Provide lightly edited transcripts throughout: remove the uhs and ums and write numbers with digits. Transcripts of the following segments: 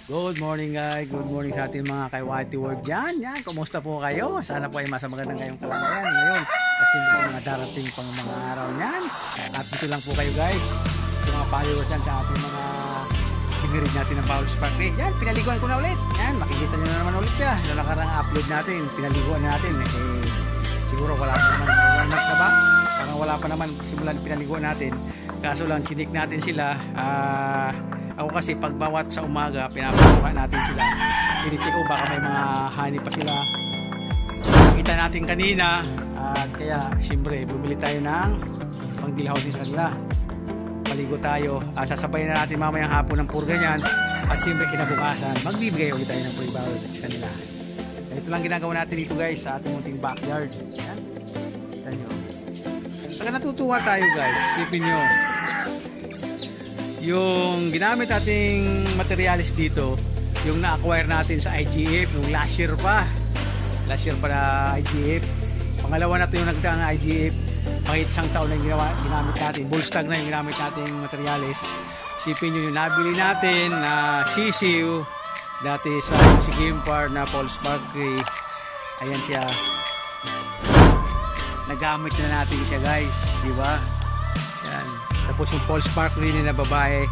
Good morning guys, good morning sa ating mga kay Whitey World dyan. Yan, kumusta po kayo? Sana po ay masa magandang kayong kalagayan ngayon. At siyempre po mga darating pang mga araw niyan. At dito lang po kayo guys, yung mga followers yan sa ating mga pinirid natin ng Paul Spark. Yan, pinaliguan ko na ulit. Yan, makikita nyo na naman ulit siya. Yung nakarang upload natin, pinaliguan natin. Siguro wala pa naman, 1 month na ba? Parang wala pa naman simulan pinaliguan natin. Kaso lang, chinik natin sila. Ako kasi pag bawat sa umaga pinapakuha natin sila, tinitik ko baka may mga honey pa sila, kita natin kanina. At kaya siyempre bumili tayo ng pang dilhousing sa kanila, paligo tayo. Sasabayin na natin mamayang hapon ng purga niyan. At siyempre kinabukasan magbibigay ulit tayo ng free bawal sa kanila. Ito lang ginagawa natin dito guys sa ating munting backyard. Yan, kita nyo. Saka natutuwa tayo guys, isipin nyo yung ginamit nating materials dito, yung na-acquire natin sa IGF yung last year pa na IGF. Pangalawa na ito yung nagdaang IGF, kahit isang taon na yung ginamit natin, bullstag na yung ginamit nating materials. Sipin nyo yung nabili natin na sisiw dati sa si Gimpar na Paul Spark. Ayan siya, nagamit na natin siya guys, diba? Yan. Tapos yung Paul Spark rin na babae,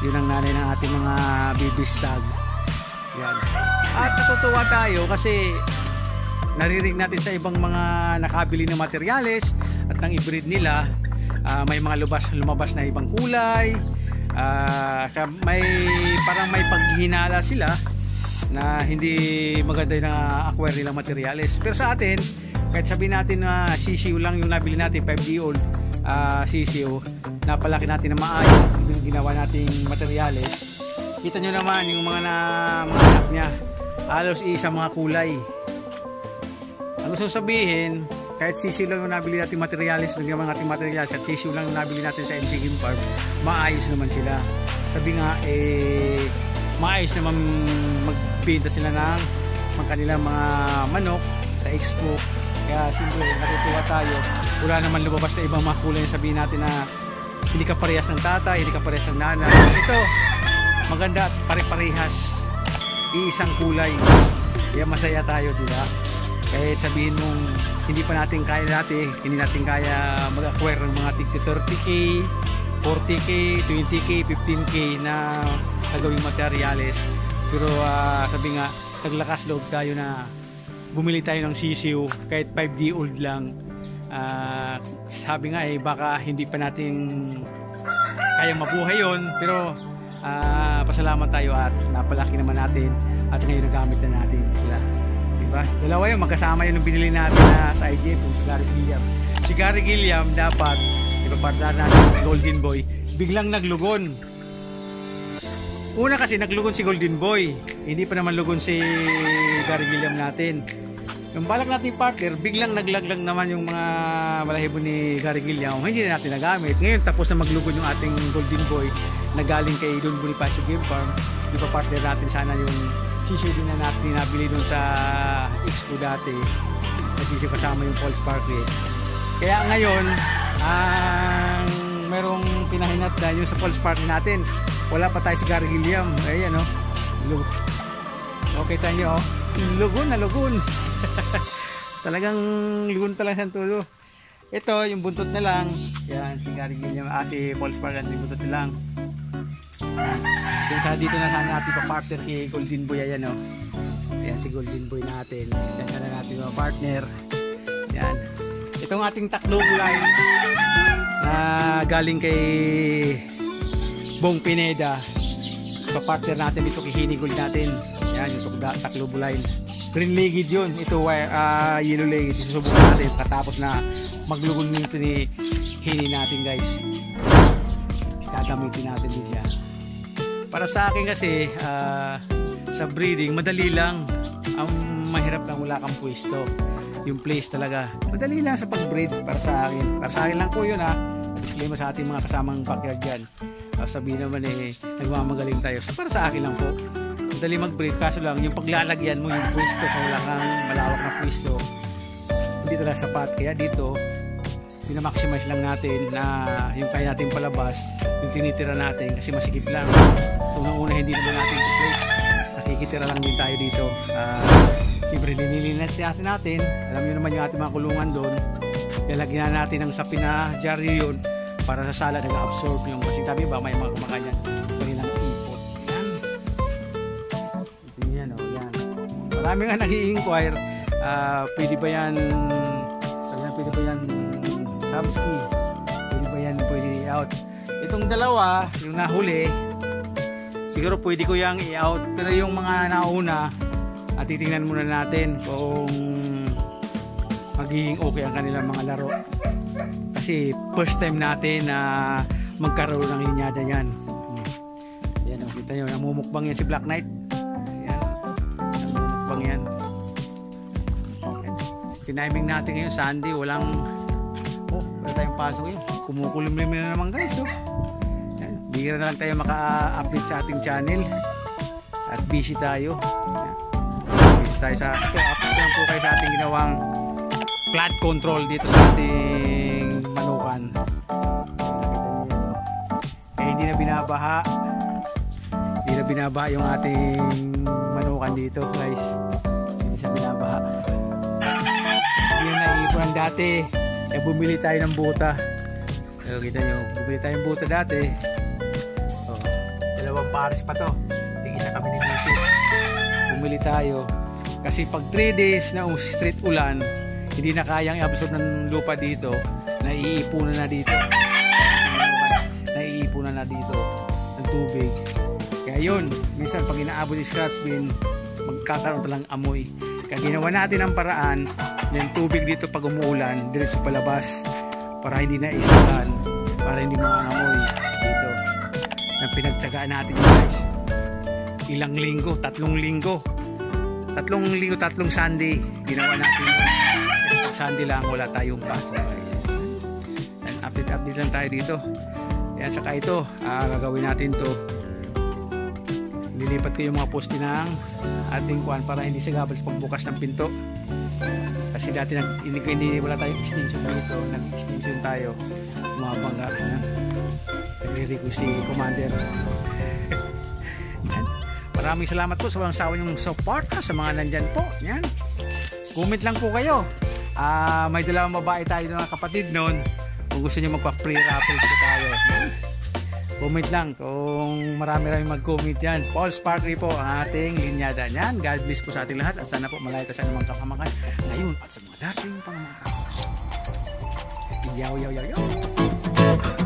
yun ang nanay ng ating mga baby stag. Yan. At natutuwa tayo kasi narinig natin sa ibang mga nakabili ng materyales at nang i-breed nila, may mga lumabas na ibang kulay, may parang may paghinala sila na hindi maganda yung na-acquire nilang materyales. Pero sa atin, kahit sabihin natin na sisiw lang yung nabili natin, 5-day-old sisiw, napalaki natin na maayos yung ginawa nating materyales. Kita nyo naman yung mga anak niya, halos isa mga kulay. Ang gusto sabihin, kahit sisiw lang yung nabili natin materyales, yung mga ating materyales at sisiw lang yung nabili natin sa MG Game Farm, maayos naman sila. Sabi nga maayos naman magbenta sila ng kanilang mga manok sa expo. Kaya siyempre natutuwa tayo, wala naman lumabas na ibang mga kulay na sabihin natin na hindi ka parehas ng tatay, hindi ka parehas ng nanay. Ito, maganda at pare-parehas, iisang kulay. Kaya masaya tayo, diba? Kahit sabihin mong hindi pa natin kaya hindi natin kaya mag-acquire ng mga 30K, 40K, 20K, 15K na nagawing materyales. Pero sabi nga, naglakas loob tayo na bumili tayo ng sisiw kahit 5-day-old lang. Sabi nga baka hindi pa natin kaya mabuhay yon, pero pasalamat tayo at napalaki naman natin at ngayon nagamit na natin sila, diba? Dalawa yun, magkasama yun yung binili natin sa IGF, si Gary Gilliam. Si Gary Gilliam dapat ipapartner natin si Golden Boy, biglang naglugon. Una kasi naglugon si Golden Boy, hindi pa naman lugon si Gary Gilliam natin. Yung balak natin partner, biglang naglaglag naman yung mga balahibo ni Gary Gilliam, hindi na natin nagamit. Ngayon tapos na maglugon yung ating Golden Boy na galing kay Don Bonifacio Game Farm. Di ba partner natin sana yung sisiw din na natin nabili dun sa expo dati, na sisiw kasama yung Paul Spark. Kaya ngayon merong pinahinat na yung sa Paul Spark natin, wala pa tayo si Gary Gilliam. Ayan okay tayo lugon na lugon. Talagang lugon talaga sa tulo. Ito yung buntot na lang. Yan si Gary Gilliam, si Paul Spark yung buntot na lang. Dito na sana natin pa-partner kay Golden Boy. Ayan Ayan si Golden Boy natin. Yan sana natin pa-partner. Yan. Itong ating taklo line na galing kay Bong Pineda. Pa-partner natin dito kay Hinigol natin. Yan yung taklo line. Green legged yun. Ito yellow legged. Susubukan natin katapos na maglugon nito ni Hini natin guys. Gagamitin natin din siya. Para sa akin kasi sa breeding madali lang. Ang mahirap lang wala kang pwesto. Yung place talaga madali lang sa pag-breed para sa akin. Para sa akin lang po yun disclaimer sa ating mga kasamang backyard dyan. Sabihin naman nagmamagaling tayo. So, para sa akin lang po madali mag-breed, kaso lang yung paglalagyan mo yung pwesto, kung wala kang malawak na pwesto hindi talaga sapat. Kaya dito pinamaximize lang natin na yung kaya natin palabas, yung tinitira natin kasi masikip lang. Unang-una hindi naman natin i-place, nakikitira lang din tayo dito. Siyempre nililinis natin, alam nyo naman yung ating mga kulungan doon, lalagyan natin ng sapin na dyaryo yun para sa sala nag-absorb yung, kasi tabi ba may mga kumakanyan kanilang ipot. Yan. Yan o, yan. Marami nga nag-i-inquire, pwede ba yan Samsky, pwede ba yan pwede i-out. Itong dalawa, yung nahuli, siguro pwede ko yung i-out, pero yung mga nauna, at titingnan muna natin kung magiging okay ang kanilang mga laro. Kasi first time natin na magkaroon ng linyada yan. Yan, kita nyo, namumukbang yan si Black Knight. Yan, namumukbang yan. Tiniming natin ngayon Sunday, wala tayong pasok yun. Kumukulim-lim na naman guys. Yan, bihira na lang tayo maka-update sa ating channel at busy tayo. Busy tayo sa update lang po kayo sa ating ginawang flood control dito sa ating manukan. Hindi na binabaha yung ating manukan dito guys. Hindi siya binabaha. Hindi na naiipunan dati. Bumili tayo ng buta. Pero kita nyo, bumili tayo ng buta dati. Dalawang pares pa to. Tingin na kami ni Mrs. Bumili tayo. Kasi pag 3 days na straight ulan, hindi na kayang i-absorb ng lupa dito, naiipunan na dito. Naiipunan na dito ng tubig. Kaya yun, minsan pag inaabot yung scratch bin, magkakaroon talang amoy. Kaya ginawa natin ang paraan ng tubig dito pag umuulan, diretso palabas para hindi na isahan, para hindi mangangamoy dito. Nang pinagtsagaan natin guys. Ilang linggo, 3 linggo. 3 Sunday ginawa natin. Pag Sunday lang wala tayong kaso guys. And update lang tayo dito. Yan, saka ito, gagawin natin to. Lilipat ko yung mga poste ng ating kuan para hindi sigabal sa pagbukas ng pinto. Kasi dati wala tayong extension dito, nag-extension tayo. Bumabangga. Nagre-request si Commander. Maraming salamat po sa mga sawa yung support sa mga nandyan po. Yan. Comment lang po kayo. May dalawang babae tayo ng kapatid noon. Kung gusto nyo magpa-free raffle po tayo. Comment lang kung marami mag-comment dyan. Paul Sparkly po ang ating linyada niyan. God bless po sa ating lahat at sana po malaya tayo sa anumang kapamakan ngayon at sa mga dating pang mga araw. Yaw.